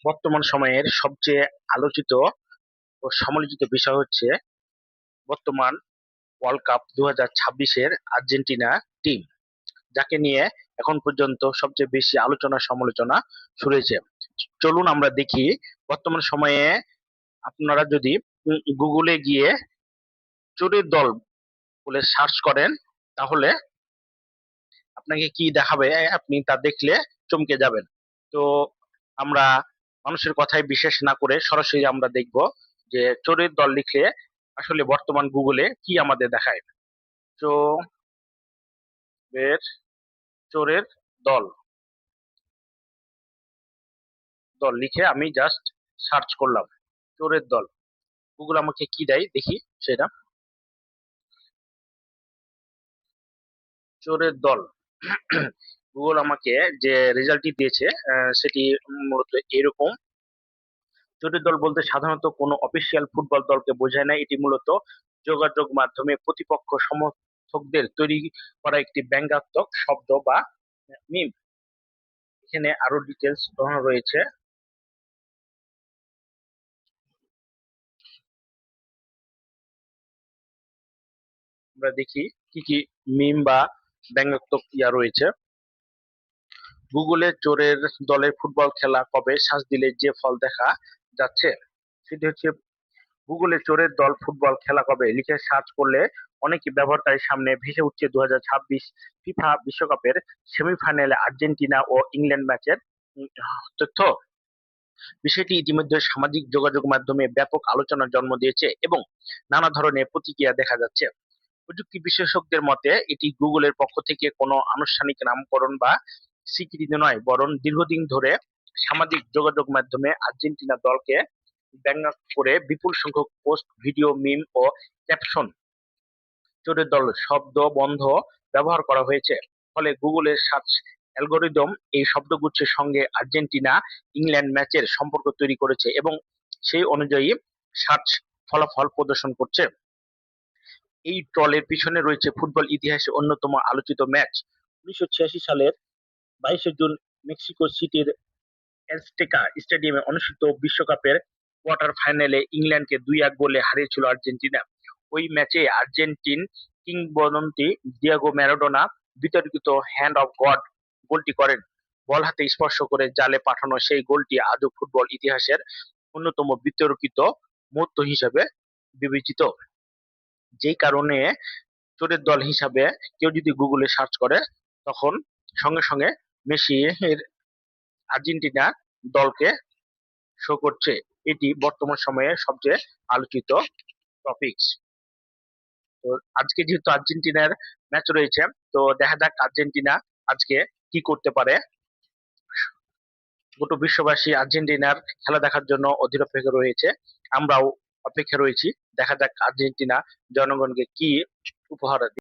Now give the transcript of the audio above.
বর্তমান সময়ের সবচেয়ে আলোচিত ও সমালোচিত বিষয় হচ্ছে বর্তমান ওয়ার্ল্ড কাপ 2026-এর আর্জেন্টিনা টিম, যাকে নিয়ে এখন পর্যন্ত সবচেয়ে বেশি আলোচনা সমালোচনা শুরু হয়েছে। চলুন আমরা দেখি বর্তমান সময়ে আপনারা যদি গুগলে গিয়ে চোরের দল বলে সার্চ করেন, তাহলে আপনাকে কি দেখাবে আপনি তা দেখলে চমকে যাবেন। তো আমরা মানুষের কথায় বিশ্বাস না করে সরাসরি আমরা দেখব যে চোরের দল লিখলে আসলে বর্তমান গুগলে কি আমাদের দেখায়। চোরের চোরের দল দল লিখে আমি জাস্ট সার্চ করলাম চোরের দল, গুগল আমাকে কি দেয় দেখি সেটা। চোরের দল গুগল আমাকে যে রেজাল্টটি দিয়েছে সেটি মূলত এরকম। চোরের দল বলতে সাধারণত কোনো অফিসিয়াল ফুটবল দলকে বোঝায় না, এটি মূলত যোগাযোগ মাধ্যমে প্রতিপক্ষ সমর্থকদের তৈরি করা একটি ব্যঙ্গাত্মক শব্দ বা মিম। এখানে আরো ডিটেলস রয়েছে। আমরা দেখি কি কি মিম বা ব্যঙ্গাত্মক রয়েছে। গুগলে চোরের দলের ফুটবল খেলা কবে সার্চ দিলে যে ফল দেখা যাচ্ছে সেটি হচ্ছে, গুগলে চোরের দল ফুটবল খেলা কবে লিখে সার্চ করলে অনেক ব্যবহারকারীর সামনে ভেসে উঠছে 2026 ফিফা বিশ্বকাপের সেমিফাইনালে আর্জেন্টিনা ও ইংল্যান্ড ম্যাচের তথ্য। বিষয়টি ইতিমধ্যে সামাজিক যোগাযোগ মাধ্যমে ব্যাপক আলোচনার জন্ম দিয়েছে এবং নানা ধরনের প্রতিক্রিয়া দেখা যাচ্ছে। প্রযুক্তি বিশেষজ্ঞদের মতে এটি গুগলের পক্ষ থেকে কোনো আনুষ্ঠানিক নামকরণ বা স্বীকৃতি নয়, বরং দীর্ঘদিন ধরে সামাজিক যোগাযোগ মাধ্যমে আর্জেন্টিনা দলকে ব্যঙ্গ করে বিপুল সংখ্যক পোস্ট, ভিডিও, মিম ও ক্যাপশন চোরের দল শব্দ বন্ধ ব্যবহার করা হয়েছে। ফলে গুগলের সার্চ অ্যালগোরিদম এই শব্দগুচ্ছের সঙ্গে আর্জেন্টিনা ইংল্যান্ড ম্যাচের সম্পর্ক তৈরি করেছে এবং সেই অনুযায়ী সার্চ ফলাফল প্রদর্শন করছে। এই ট্রলের পিছনে রয়েছে ফুটবল ইতিহাসে অন্যতম আলোচিত ম্যাচ 1986 সালের 22 জুন মেক্সিকো সিটির অ্যাজটেকা স্টেডিয়ামে অনুষ্ঠিত বিশ্বকাপের কোয়ার্টার ফাইনালে ইংল্যান্ডকে 2-1 গোলে হারিয়েছিল আর্জেন্টিনা। ওই ম্যাচে আর্জেন্টিন কিংবদন্তি ডিয়েগো ম্যারাডোনা বিতর্কিত হ্যান্ড অফ গড গোলটি করেন। বল হাতে স্পর্শ করে জালে পাঠানো সেই গোলটি আজও ফুটবল ইতিহাসের অন্যতম বিতর্কিত মুহূর্ত হিসেবে বিবেচিত। যেই কারণে চোরের দল হিসাবে কেউ যদি গুগলে সার্চ করে, তখন সঙ্গে সঙ্গে মেসি এর আর্জেন্টিনা দলকে শো করছে। এটি বর্তমান সময়ে সবচেয়ে আলোচিত টপিকস। তো আজকে যেহেতু আর্জেন্টিনার ম্যাচ রয়েছে, তো দেখা যাক আর্জেন্টিনা আজকে কি করতে পারে। গোটা বিশ্ববাসী আর্জেন্টিনার খেলা দেখার জন্য অধীর অপেক্ষা রয়েছে, আমরাও অপেক্ষা রয়েছি। দেখা যাক আর্জেন্টিনা জনগণকে কি উপহার